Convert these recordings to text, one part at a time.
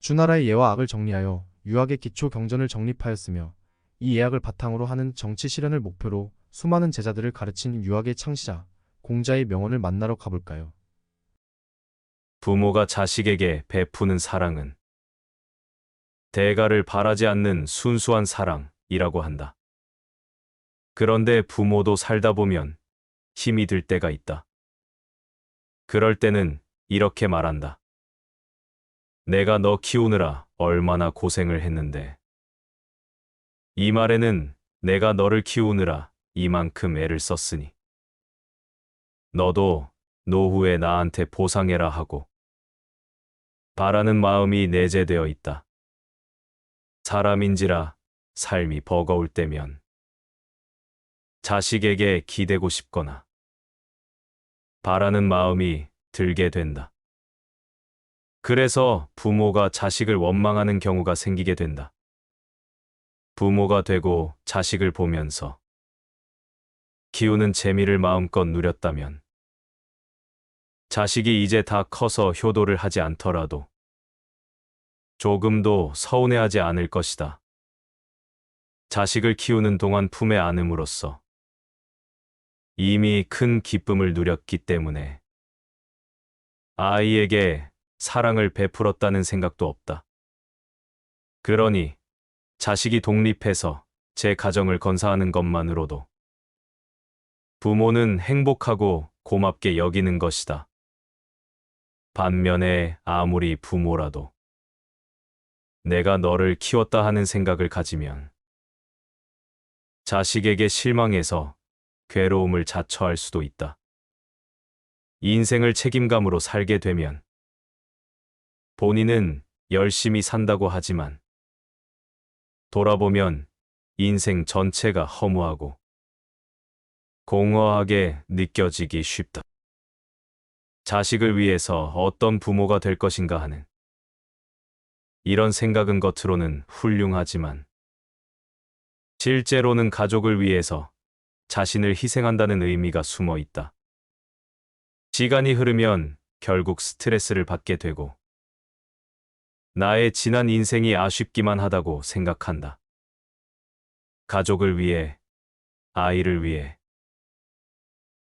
주나라의 예와 악을 정리하여 유학의 기초 경전을 정립하였으며 이 예학을 바탕으로 하는 정치 실현을 목표로 수많은 제자들을 가르친 유학의 창시자, 공자의 명언을 만나러 가볼까요? 부모가 자식에게 베푸는 사랑은 대가를 바라지 않는 순수한 사랑이라고 한다. 그런데 부모도 살다 보면 힘이 들 때가 있다. 그럴 때는 이렇게 말한다. 내가 너 키우느라 얼마나 고생을 했는데. 이 말에는 내가 너를 키우느라 이만큼 애를 썼으니 너도 노후에 나한테 보상해라 하고 바라는 마음이 내재되어 있다. 사람인지라 삶이 버거울 때면 자식에게 기대고 싶거나 바라는 마음이 들게 된다. 그래서 부모가 자식을 원망하는 경우가 생기게 된다. 부모가 되고 자식을 보면서 키우는 재미를 마음껏 누렸다면 자식이 이제 다 커서 효도를 하지 않더라도 조금도 서운해하지 않을 것이다. 자식을 키우는 동안 품에 안음으로써 이미 큰 기쁨을 누렸기 때문에 아이에게 사랑을 베풀었다는 생각도 없다. 그러니 자식이 독립해서 제 가정을 건사하는 것만으로도 부모는 행복하고 고맙게 여기는 것이다. 반면에 아무리 부모라도 내가 너를 키웠다 하는 생각을 가지면 자식에게 실망해서 괴로움을 자처할 수도 있다. 인생을 책임감으로 살게 되면 본인은 열심히 산다고 하지만 돌아보면 인생 전체가 허무하고 공허하게 느껴지기 쉽다. 자식을 위해서 어떤 부모가 될 것인가 하는 이런 생각은 겉으로는 훌륭하지만 실제로는 가족을 위해서 자신을 희생한다는 의미가 숨어 있다. 시간이 흐르면 결국 스트레스를 받게 되고 나의 지난 인생이 아쉽기만 하다고 생각한다. 가족을 위해, 아이를 위해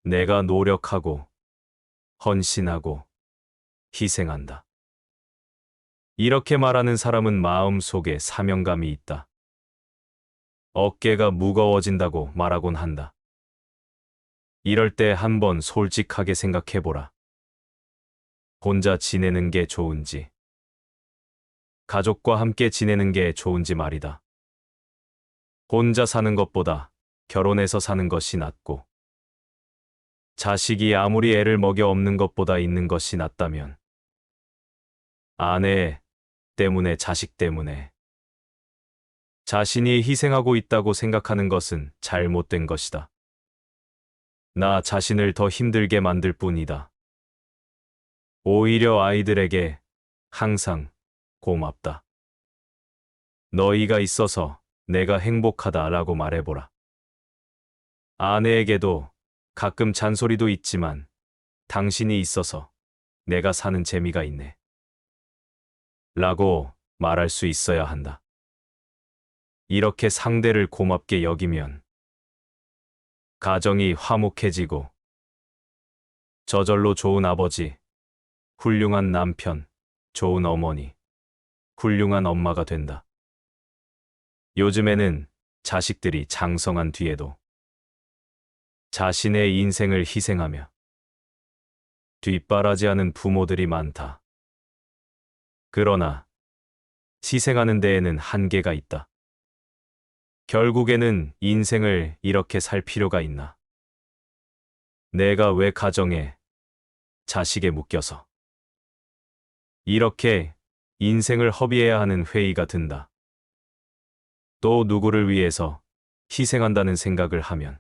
내가 노력하고 헌신하고 희생한다. 이렇게 말하는 사람은 마음속에 사명감이 있다. 어깨가 무거워진다고 말하곤 한다. 이럴 때 한번 솔직하게 생각해보라. 혼자 지내는 게 좋은지, 가족과 함께 지내는 게 좋은지 말이다. 혼자 사는 것보다 결혼해서 사는 것이 낫고, 자식이 아무리 애를 먹여 없는 것보다 있는 것이 낫다면, 아내 때문에 자식 때문에 자신이 희생하고 있다고 생각하는 것은 잘못된 것이다. 나 자신을 더 힘들게 만들 뿐이다. 오히려 아이들에게 항상 고맙다. 너희가 있어서 내가 행복하다라고 말해보라. 아내에게도 가끔 잔소리도 있지만 당신이 있어서 내가 사는 재미가 있네. 라고 말할 수 있어야 한다. 이렇게 상대를 고맙게 여기면 가정이 화목해지고 저절로 좋은 아버지, 훌륭한 남편, 좋은 어머니, 훌륭한 엄마가 된다. 요즘에는 자식들이 장성한 뒤에도 자신의 인생을 희생하며 뒷바라지하는 부모들이 많다. 그러나 희생하는 데에는 한계가 있다. 결국에는 인생을 이렇게 살 필요가 있나? 내가 왜 가정에, 자식에 묶여서 이렇게 인생을 허비해야 하는 회의가 든다. 또 누구를 위해서 희생한다는 생각을 하면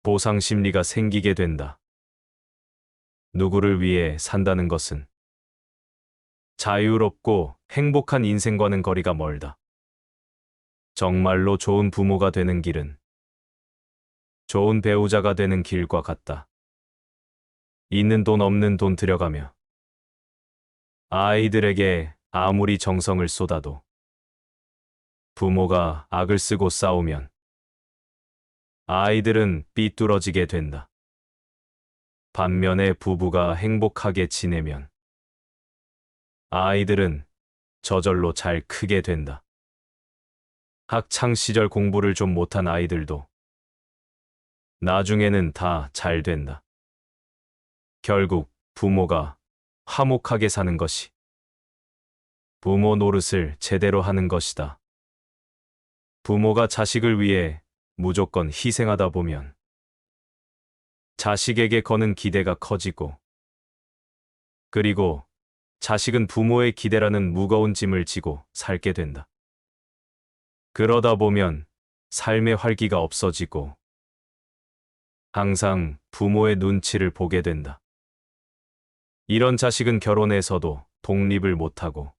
보상 심리가 생기게 된다. 누구를 위해 산다는 것은 자유롭고 행복한 인생과는 거리가 멀다. 정말로 좋은 부모가 되는 길은 좋은 배우자가 되는 길과 같다. 있는 돈 없는 돈 들여가며 아이들에게 아무리 정성을 쏟아도 부모가 악을 쓰고 싸우면 아이들은 삐뚤어지게 된다. 반면에 부부가 행복하게 지내면 아이들은 저절로 잘 크게 된다. 학창 시절 공부를 좀 못한 아이들도 나중에는 다 잘 된다. 결국 부모가 화목하게 사는 것이 부모 노릇을 제대로 하는 것이다. 부모가 자식을 위해 무조건 희생하다 보면 자식에게 거는 기대가 커지고 그리고 자식은 부모의 기대라는 무거운 짐을 지고 살게 된다. 그러다 보면 삶의 활기가 없어지고 항상 부모의 눈치를 보게 된다. 이런 자식은 결혼해서도 독립을 못하고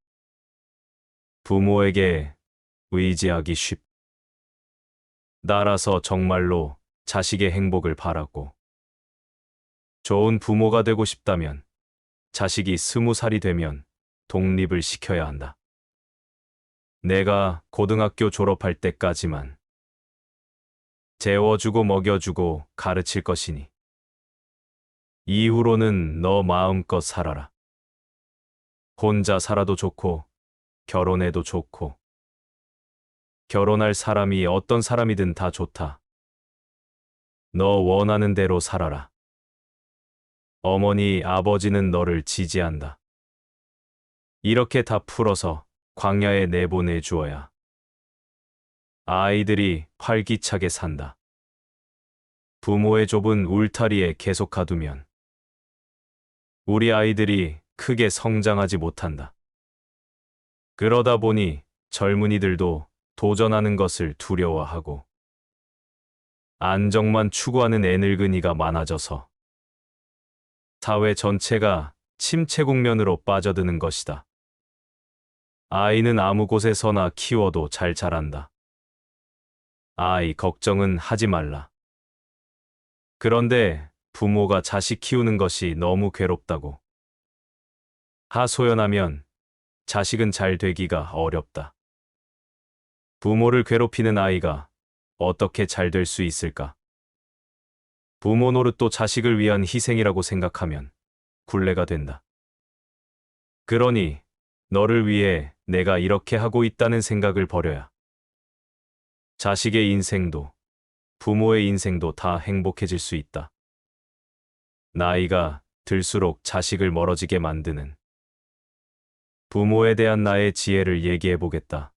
부모에게 의지하기 쉽다. 나라서 정말로 자식의 행복을 바라고 좋은 부모가 되고 싶다면 자식이 20살이 되면 독립을 시켜야 한다. 내가 고등학교 졸업할 때까지만 재워주고 먹여주고 가르칠 것이니 이후로는 너 마음껏 살아라. 혼자 살아도 좋고 결혼해도 좋고 결혼할 사람이 어떤 사람이든 다 좋다. 너 원하는 대로 살아라. 어머니, 아버지는 너를 지지한다. 이렇게 다 풀어서 광야에 내보내 주어야 아이들이 활기차게 산다. 부모의 좁은 울타리에 계속 가두면 우리 아이들이 크게 성장하지 못한다. 그러다 보니 젊은이들도 도전하는 것을 두려워하고 안정만 추구하는 애늙은이가 많아져서 사회 전체가 침체 국면으로 빠져드는 것이다. 아이는 아무 곳에서나 키워도 잘 자란다. 아이 걱정은 하지 말라. 그런데 부모가 자식 키우는 것이 너무 괴롭다고 하소연하면 자식은 잘 되기가 어렵다. 부모를 괴롭히는 아이가 어떻게 잘 될 수 있을까? 부모 노릇도 자식을 위한 희생이라고 생각하면 굴레가 된다. 그러니 너를 위해 내가 이렇게 하고 있다는 생각을 버려야 자식의 인생도 부모의 인생도 다 행복해질 수 있다. 나이가 들수록 자식을 멀어지게 만드는 부모에 대한 나의 지혜를 얘기해 보겠다.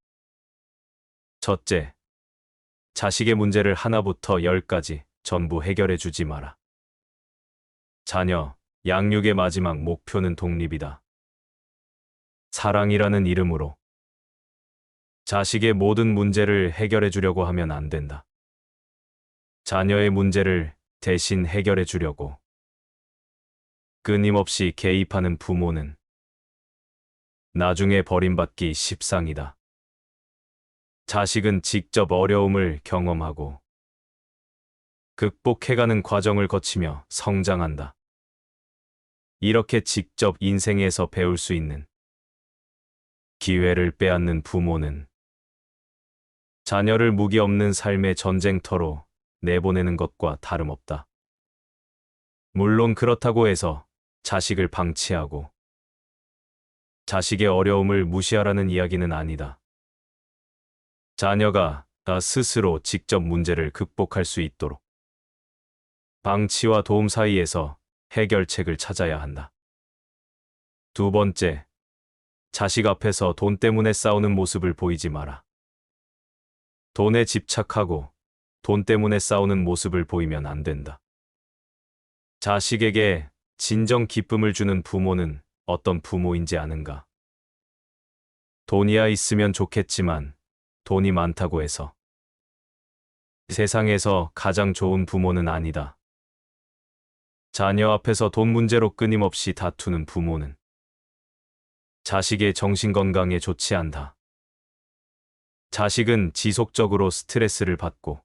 첫째, 자식의 문제를 하나부터 10까지 전부 해결해 주지 마라. 자녀, 양육의 마지막 목표는 독립이다. 사랑이라는 이름으로 자식의 모든 문제를 해결해 주려고 하면 안 된다. 자녀의 문제를 대신 해결해 주려고 끊임없이 개입하는 부모는 나중에 버림받기 십상이다. 자식은 직접 어려움을 경험하고 극복해가는 과정을 거치며 성장한다. 이렇게 직접 인생에서 배울 수 있는 기회를 빼앗는 부모는 자녀를 무기 없는 삶의 전쟁터로 내보내는 것과 다름없다. 물론 그렇다고 해서 자식을 방치하고 자식의 어려움을 무시하라는 이야기는 아니다. 자녀가 스스로 직접 문제를 극복할 수 있도록 방치와 도움 사이에서 해결책을 찾아야 한다. 두 번째, 자식 앞에서 돈 때문에 싸우는 모습을 보이지 마라. 돈에 집착하고 돈 때문에 싸우는 모습을 보이면 안 된다. 자식에게 진정 기쁨을 주는 부모는 어떤 부모인지 아는가? 돈이야 있으면 좋겠지만 돈이 많다고 해서 세상에서 가장 좋은 부모는 아니다. 자녀 앞에서 돈 문제로 끊임없이 다투는 부모는 자식의 정신건강에 좋지 않다. 자식은 지속적으로 스트레스를 받고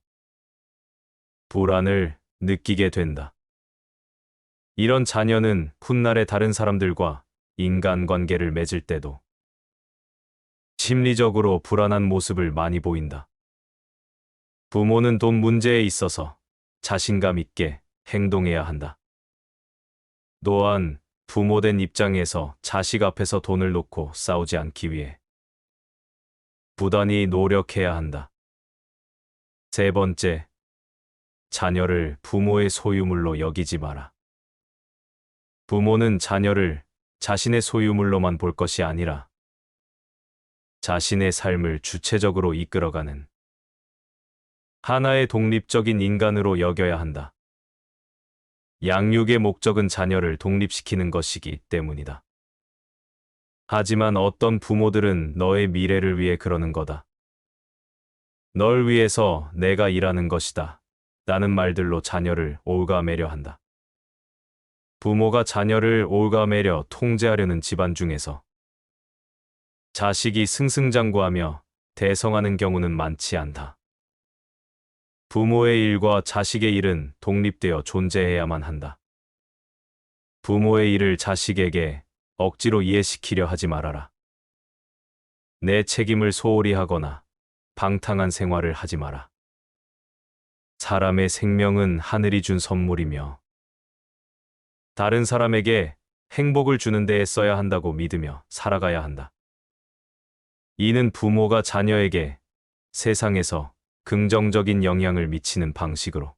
불안을 느끼게 된다. 이런 자녀는 훗날에 다른 사람들과 인간관계를 맺을 때도 심리적으로 불안한 모습을 많이 보인다. 부모는 돈 문제에 있어서 자신감 있게 행동해야 한다. 또한 부모된 입장에서 자식 앞에서 돈을 놓고 싸우지 않기 위해 부단히 노력해야 한다. 세 번째, 자녀를 부모의 소유물로 여기지 마라. 부모는 자녀를 자신의 소유물로만 볼 것이 아니라 자신의 삶을 주체적으로 이끌어가는 하나의 독립적인 인간으로 여겨야 한다. 양육의 목적은 자녀를 독립시키는 것이기 때문이다. 하지만 어떤 부모들은 너의 미래를 위해 그러는 거다. 널 위해서 내가 일하는 것이다. 라는 말들로 자녀를 올가매려 한다. 부모가 자녀를 올가매려 통제하려는 집안 중에서 자식이 승승장구하며 대성하는 경우는 많지 않다. 부모의 일과 자식의 일은 독립되어 존재해야만 한다. 부모의 일을 자식에게 억지로 이해시키려 하지 말아라. 내 책임을 소홀히 하거나 방탕한 생활을 하지 마라. 사람의 생명은 하늘이 준 선물이며 다른 사람에게 행복을 주는 데에 써야 한다고 믿으며 살아가야 한다. 이는 부모가 자녀에게 세상에서 긍정적인 영향을 미치는 방식으로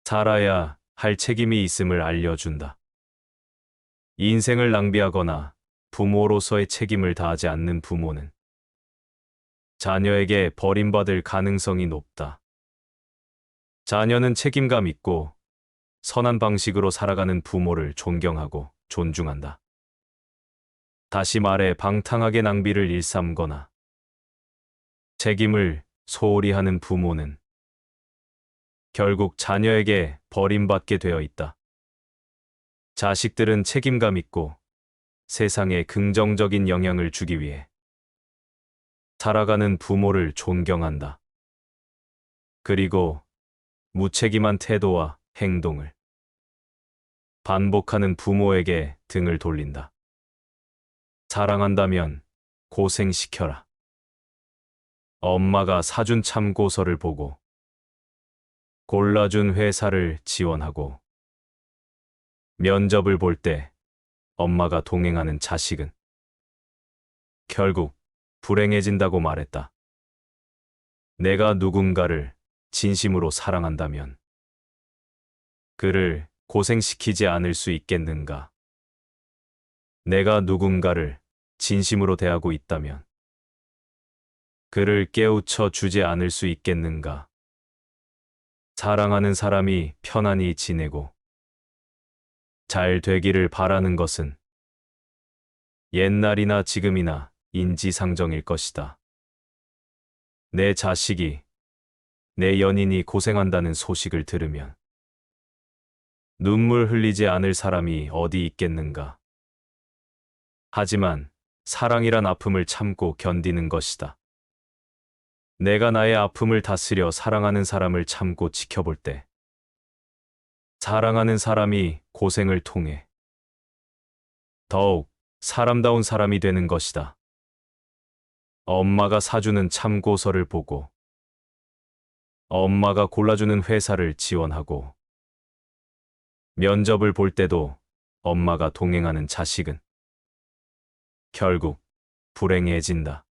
살아야 할 책임이 있음을 알려준다. 인생을 낭비하거나 부모로서의 책임을 다하지 않는 부모는 자녀에게 버림받을 가능성이 높다. 자녀는 책임감 있고 선한 방식으로 살아가는 부모를 존경하고 존중한다. 다시 말해 방탕하게 낭비를 일삼거나 책임을 소홀히 하는 부모는 결국 자녀에게 버림받게 되어 있다. 자식들은 책임감 있고 세상에 긍정적인 영향을 주기 위해 살아가는 부모를 존경한다. 그리고 무책임한 태도와 행동을 반복하는 부모에게 등을 돌린다. 사랑한다면 고생시켜라. 엄마가 사준 참고서를 보고 골라준 회사를 지원하고 면접을 볼 때 엄마가 동행하는 자식은 결국 불행해진다고 말했다. 내가 누군가를 진심으로 사랑한다면 그를 고생시키지 않을 수 있겠는가? 내가 누군가를 진심으로 대하고 있다면 그를 깨우쳐 주지 않을 수 있겠는가? 사랑하는 사람이 편안히 지내고 잘 되기를 바라는 것은 옛날이나 지금이나 인지상정일 것이다. 내 자식이, 내 연인이 고생한다는 소식을 들으면 눈물 흘리지 않을 사람이 어디 있겠는가? 하지만 사랑이란 아픔을 참고 견디는 것이다. 내가 나의 아픔을 다스려 사랑하는 사람을 참고 지켜볼 때 사랑하는 사람이 고생을 통해 더욱 사람다운 사람이 되는 것이다. 엄마가 사주는 참고서를 보고 엄마가 골라주는 회사를 지원하고 면접을 볼 때도 엄마가 동행하는 자식은 결국 불행해진다.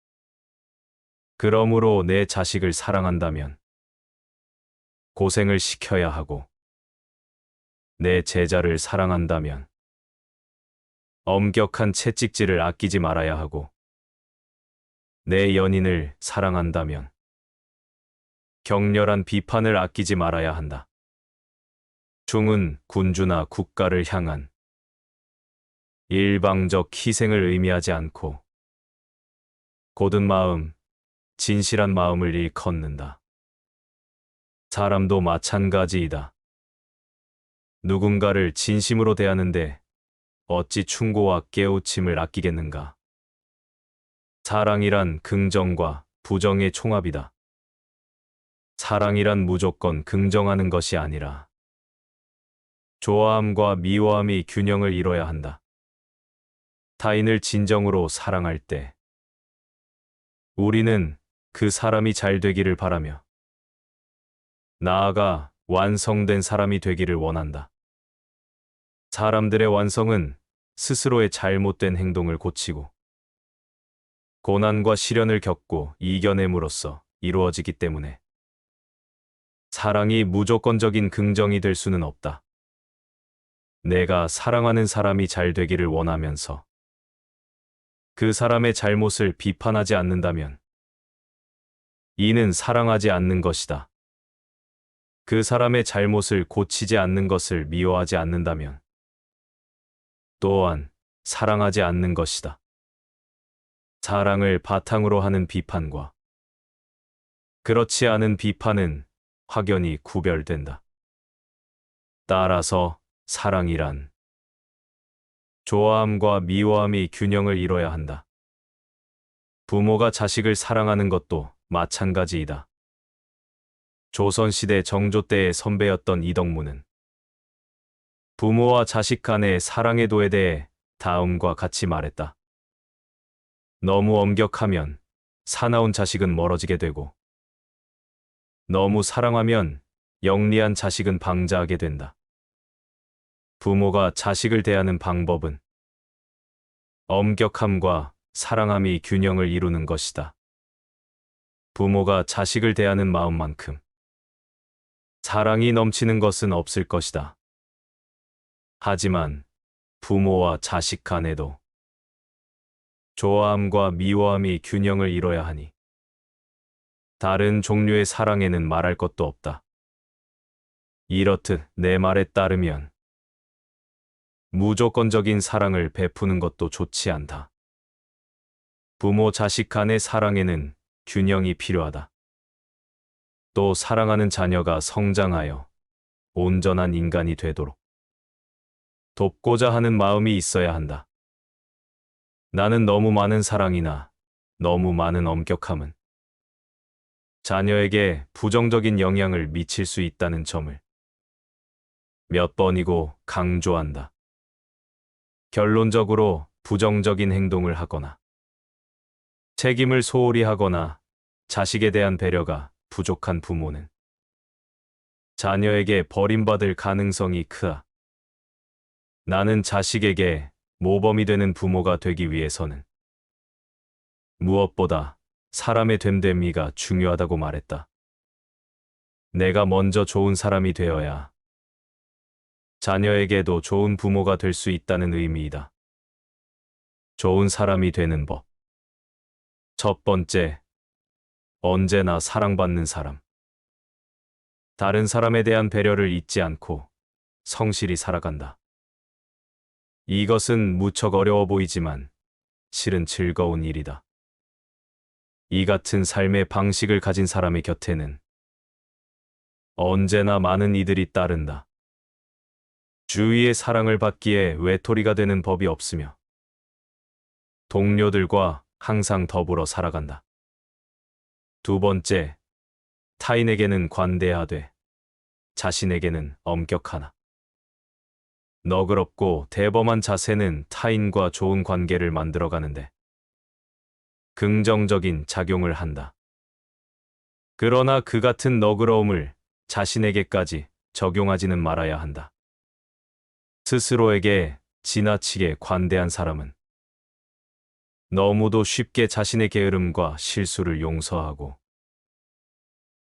그러므로 내 자식을 사랑한다면 고생을 시켜야 하고 내 제자를 사랑한다면 엄격한 채찍질을 아끼지 말아야 하고 내 연인을 사랑한다면 격렬한 비판을 아끼지 말아야 한다. 중은 군주나 국가를 향한 일방적 희생을 의미하지 않고 고든 마음, 진실한 마음을 일컫는다. 사람도 마찬가지이다. 누군가를 진심으로 대하는데 어찌 충고와 깨우침을 아끼겠는가? 사랑이란 긍정과 부정의 총합이다. 사랑이란 무조건 긍정하는 것이 아니라 좋아함과 미워함이 균형을 이뤄야 한다. 타인을 진정으로 사랑할 때 우리는 그 사람이 잘 되기를 바라며 나아가 완성된 사람이 되기를 원한다. 사람들의 완성은 스스로의 잘못된 행동을 고치고 고난과 시련을 겪고 이겨냄으로써 이루어지기 때문에 사랑이 무조건적인 긍정이 될 수는 없다. 내가 사랑하는 사람이 잘 되기를 원하면서 그 사람의 잘못을 비판하지 않는다면 이는 사랑하지 않는 것이다. 그 사람의 잘못을 고치지 않는 것을 미워하지 않는다면 또한 사랑하지 않는 것이다. 사랑을 바탕으로 하는 비판과 그렇지 않은 비판은 확연히 구별된다. 따라서 사랑이란 좋아함과 미워함이 균형을 이뤄야 한다. 부모가 자식을 사랑하는 것도 마찬가지이다. 조선시대 정조 때의 선배였던 이덕무는 부모와 자식 간의 사랑의 도에 대해 다음과 같이 말했다. 너무 엄격하면 사나운 자식은 멀어지게 되고 너무 사랑하면 영리한 자식은 방자하게 된다. 부모가 자식을 대하는 방법은 엄격함과 사랑함이 균형을 이루는 것이다. 부모가 자식을 대하는 마음만큼 사랑이 넘치는 것은 없을 것이다. 하지만 부모와 자식 간에도 좋아함과 미워함이 균형을 이뤄야 하니 다른 종류의 사랑에는 말할 것도 없다. 이렇듯 내 말에 따르면 무조건적인 사랑을 베푸는 것도 좋지 않다. 부모 자식 간의 사랑에는 균형이 필요하다. 또 사랑하는 자녀가 성장하여 온전한 인간이 되도록 돕고자 하는 마음이 있어야 한다. 나는 너무 많은 사랑이나 너무 많은 엄격함은 자녀에게 부정적인 영향을 미칠 수 있다는 점을 몇 번이고 강조한다. 결론적으로 부정적인 행동을 하거나 책임을 소홀히 하거나 자식에 대한 배려가 부족한 부모는 자녀에게 버림받을 가능성이 크다. 나는 자식에게 모범이 되는 부모가 되기 위해서는 무엇보다 사람의 됨됨이가 중요하다고 말했다. 내가 먼저 좋은 사람이 되어야 자녀에게도 좋은 부모가 될 수 있다는 의미이다. 좋은 사람이 되는 법. 첫 번째, 언제나 사랑받는 사람. 다른 사람에 대한 배려를 잊지 않고 성실히 살아간다. 이것은 무척 어려워 보이지만 실은 즐거운 일이다. 이 같은 삶의 방식을 가진 사람의 곁에는 언제나 많은 이들이 따른다. 주위의 사랑을 받기에 외톨이가 되는 법이 없으며 동료들과 항상 더불어 살아간다. 두 번째, 타인에게는 관대하되 자신에게는 엄격하나. 너그럽고 대범한 자세는 타인과 좋은 관계를 만들어가는데 긍정적인 작용을 한다. 그러나 그 같은 너그러움을 자신에게까지 적용하지는 말아야 한다. 스스로에게 지나치게 관대한 사람은 너무도 쉽게 자신의 게으름과 실수를 용서하고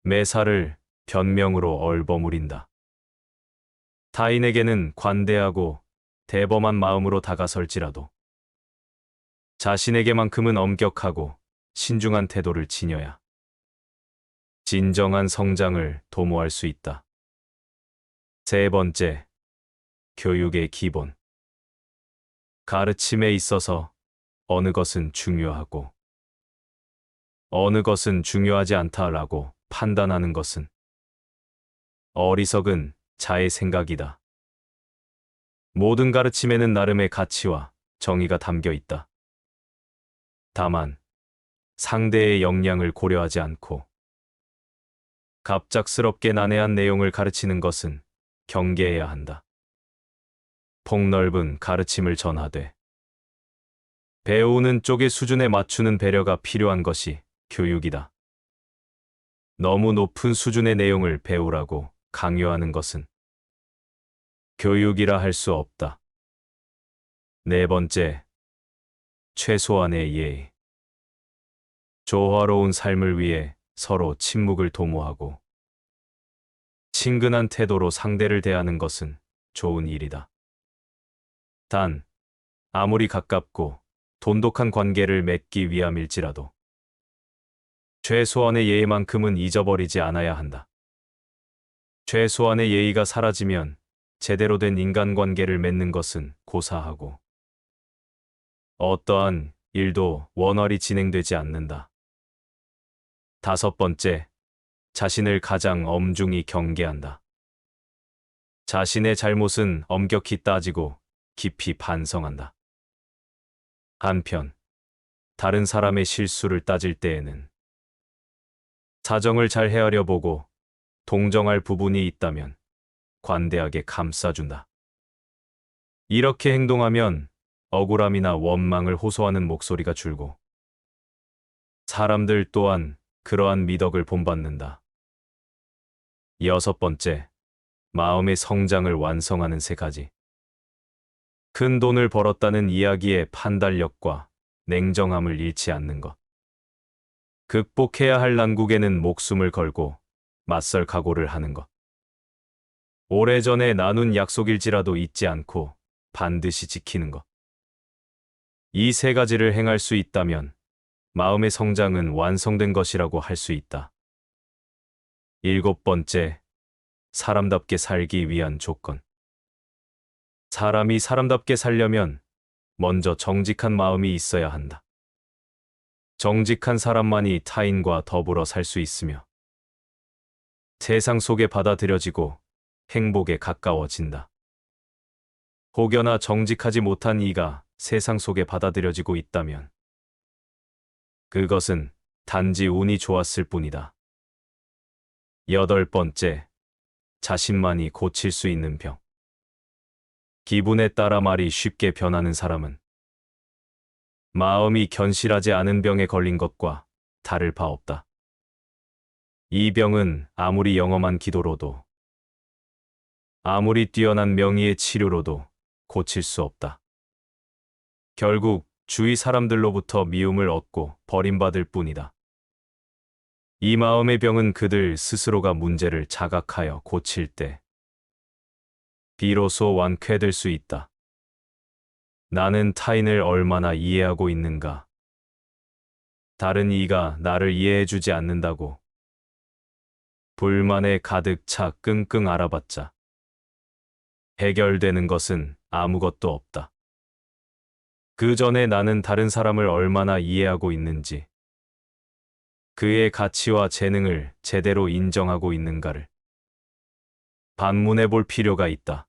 매사를 변명으로 얼버무린다. 타인에게는 관대하고 대범한 마음으로 다가설지라도 자신에게만큼은 엄격하고 신중한 태도를 지녀야 진정한 성장을 도모할 수 있다. 세 번째, 교육의 기본. 가르침에 있어서 어느 것은 중요하고 어느 것은 중요하지 않다라고 판단하는 것은 어리석은 자의 생각이다. 모든 가르침에는 나름의 가치와 정의가 담겨 있다. 다만 상대의 역량을 고려하지 않고 갑작스럽게 난해한 내용을 가르치는 것은 경계해야 한다. 폭넓은 가르침을 전하되 배우는 쪽의 수준에 맞추는 배려가 필요한 것이 교육이다. 너무 높은 수준의 내용을 배우라고 강요하는 것은 교육이라 할 수 없다. 네 번째, 최소한의 예의. 조화로운 삶을 위해 서로 침묵을 도모하고 친근한 태도로 상대를 대하는 것은 좋은 일이다. 단, 아무리 가깝고 돈독한 관계를 맺기 위함일지라도 최소한의 예의만큼은 잊어버리지 않아야 한다. 최소한의 예의가 사라지면 제대로 된 인간관계를 맺는 것은 고사하고 어떠한 일도 원활히 진행되지 않는다. 다섯 번째, 자신을 가장 엄중히 경계한다. 자신의 잘못은 엄격히 따지고 깊이 반성한다. 한편, 다른 사람의 실수를 따질 때에는 사정을 잘 헤아려 보고 동정할 부분이 있다면 관대하게 감싸준다. 이렇게 행동하면 억울함이나 원망을 호소하는 목소리가 줄고 사람들 또한 그러한 미덕을 본받는다. 여섯 번째, 마음의 성장을 완성하는 세 가지. 큰 돈을 벌었다는 이야기에 판단력과 냉정함을 잃지 않는 것. 극복해야 할 난국에는 목숨을 걸고 맞설 각오를 하는 것. 오래전에 나눈 약속일지라도 잊지 않고 반드시 지키는 것. 이 세 가지를 행할 수 있다면 마음의 성장은 완성된 것이라고 할 수 있다. 일곱 번째, 사람답게 살기 위한 조건. 사람이 사람답게 살려면 먼저 정직한 마음이 있어야 한다. 정직한 사람만이 타인과 더불어 살 수 있으며 세상 속에 받아들여지고 행복에 가까워진다. 혹여나 정직하지 못한 이가 세상 속에 받아들여지고 있다면 그것은 단지 운이 좋았을 뿐이다. 여덟 번째, 자신만이 고칠 수 있는 병. 기분에 따라 말이 쉽게 변하는 사람은 마음이 견실하지 않은 병에 걸린 것과 다를 바 없다. 이 병은 아무리 영험한 기도로도 아무리 뛰어난 명의의 치료로도 고칠 수 없다. 결국 주위 사람들로부터 미움을 얻고 버림받을 뿐이다. 이 마음의 병은 그들 스스로가 문제를 자각하여 고칠 때 비로소 완쾌될 수 있다. 나는 타인을 얼마나 이해하고 있는가? 다른 이가 나를 이해해주지 않는다고 불만에 가득 차 끙끙 앓아봤자 해결되는 것은 아무것도 없다. 그 전에 나는 다른 사람을 얼마나 이해하고 있는지, 그의 가치와 재능을 제대로 인정하고 있는가를 반문해 볼 필요가 있다.